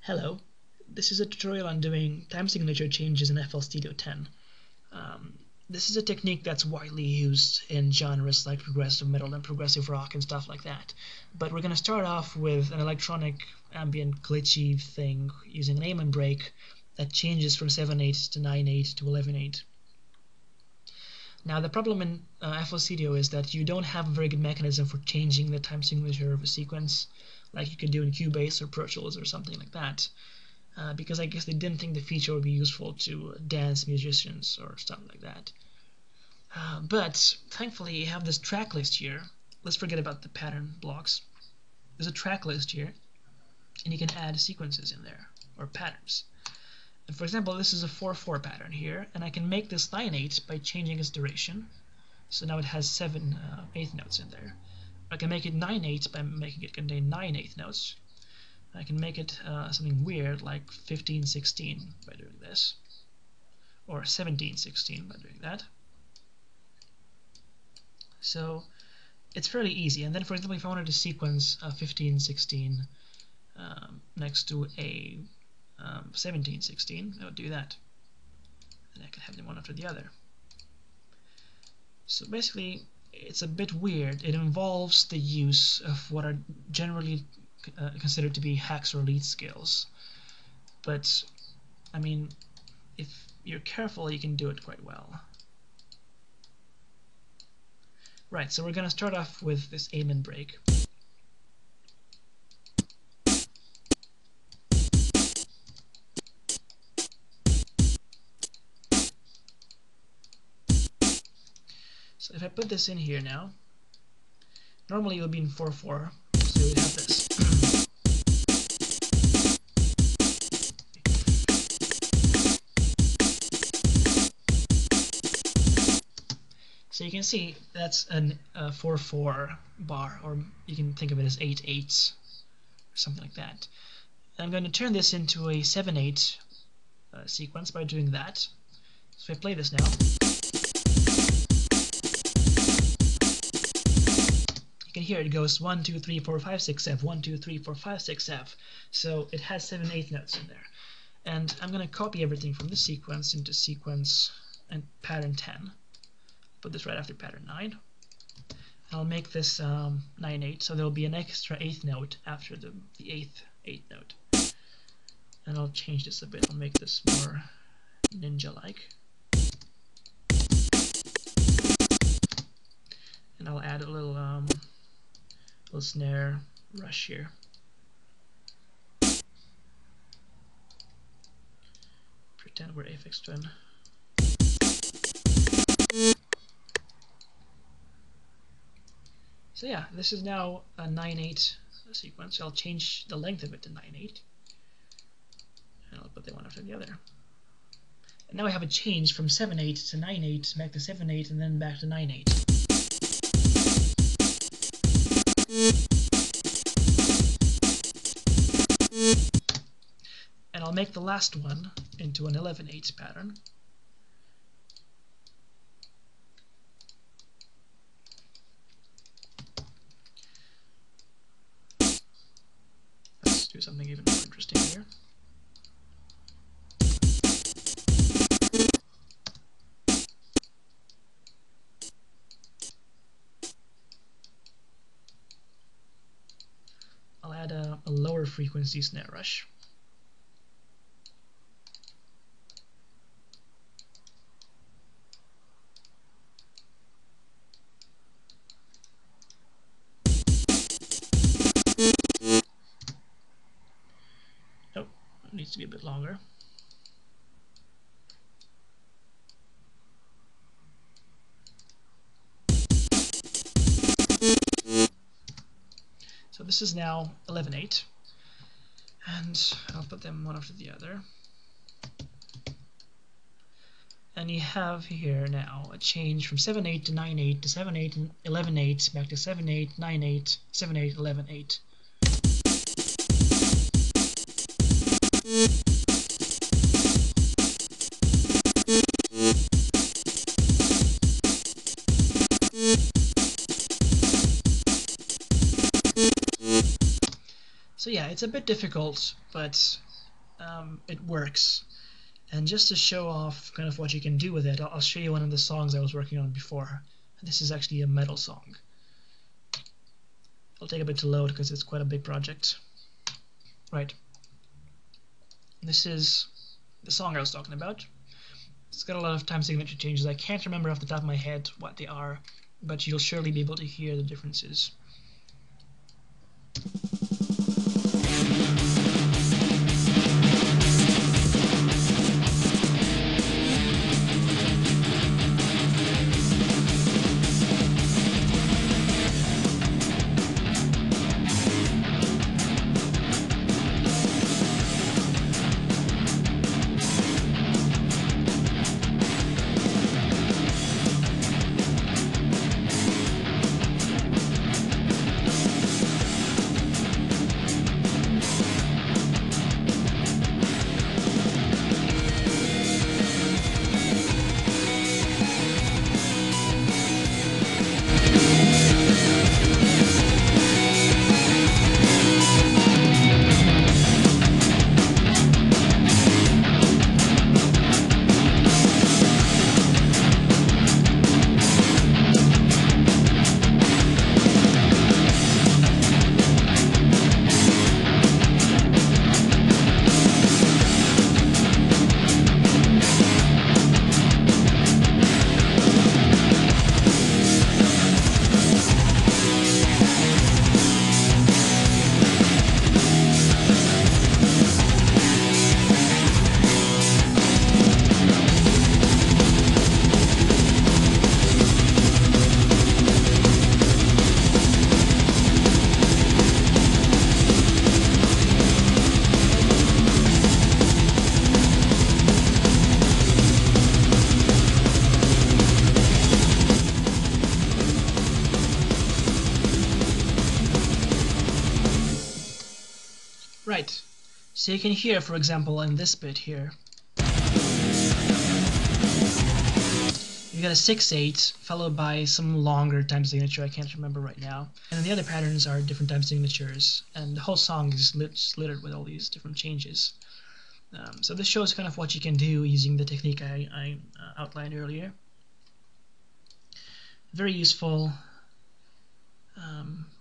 Hello, this is a tutorial on doing time signature changes in FL Studio 10. This is a technique that's widely used in genres like progressive metal and progressive rock and stuff like that. But we're going to start off with an electronic ambient glitchy thing using an amen break that changes from 7/8 to 9/8 to 11/8. Now the problem in FL Studio is that you don't have a very good mechanism for changing the time signature of a sequence like you can do in Cubase or Pro Tools or something like that, because I guess they didn't think the feature would be useful to dance musicians or stuff like that. But thankfully you have this track list here. Let's forget about the pattern blocks. There's a track list here, and you can add sequences in there, or patterns. And for example, this is a 4/4 pattern here, and I can make this 9/8 by changing its duration. So now it has 7/8 notes in there. I can make it 9/8 by making it contain 9/8 notes. I can make it something weird like 15/16 by doing this, or 17/16 by doing that. So it's fairly easy. And then, for example, if I wanted to sequence 15/16 next to a 17/16, I would do that, and I could have them one after the other. So basically, it's a bit weird. It involves the use of what are generally considered to be hacks or lead skills, but I mean, if you're careful, you can do it quite well. Right, so we're going to start off with this amen break. So if I put this in here now, normally it would be in 4/4, so we would have this. So you can see that's an 4/4 bar, or you can think of it as 8/8 or something like that. And I'm going to turn this into a 7/8 sequence by doing that. So if I play this now, you can hear it goes 1, 2, 3, 4, 5, 6, F, 1, 2, 3, 4, 5, 6, F. So it has 7/8 notes in there. And I'm going to copy everything from this sequence into sequence and pattern 10. Put this right after pattern 9. And I'll make this 9/8, so there'll be an extra 8th note after the 8th note. And I'll change this a bit. I'll make this more ninja-like. And I'll add a little snare rush here. Pretend we're Aphex Twin. So yeah, this is now a 9/8 sequence. I'll change the length of it to 9/8, and I'll put them one after the other. And now I have a change from 7/8 to 9/8, back to 7/8, and then back to 9/8. And I'll make the last one into an 11/8 pattern. Let's do something even more interesting here. I'll add a lower frequency snare rush. It needs to be a bit longer. So this is now 11/8, and I'll put them one after the other. And you have here now a change from 7/8 to 9/8 to 7/8 and 11/8, back to 7/8, 9/8, 7/8, 11/8. So yeah, it's a bit difficult, but it works. And just to show off kind of what you can do with it, I'll show you one of the songs I was working on before. This is actually a metal song. It'll take a bit to load because it's quite a big project. Right. This is the song I was talking about. It's got a lot of time signature changes. I can't remember off the top of my head what they are, but you'll surely be able to hear the differences. Right, so you can hear, for example, in this bit here, you got a 6/8 followed by some longer time signature I can't remember right now, and then the other patterns are different time signatures, and the whole song is littered with all these different changes. So this shows kind of what you can do using the technique I outlined earlier. Very useful,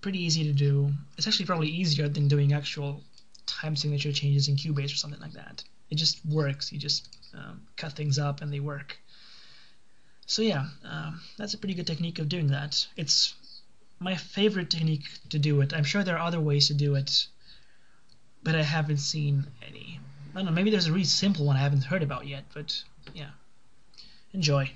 pretty easy to do. It's actually probably easier than doing actual time signature changes in Cubase or something like that. It just works. You just cut things up and they work. So yeah, that's a pretty good technique of doing that. It's my favorite technique to do it. I'm sure there are other ways to do it, but I haven't seen any. I don't know, maybe there's a really simple one I haven't heard about yet, but yeah. Enjoy.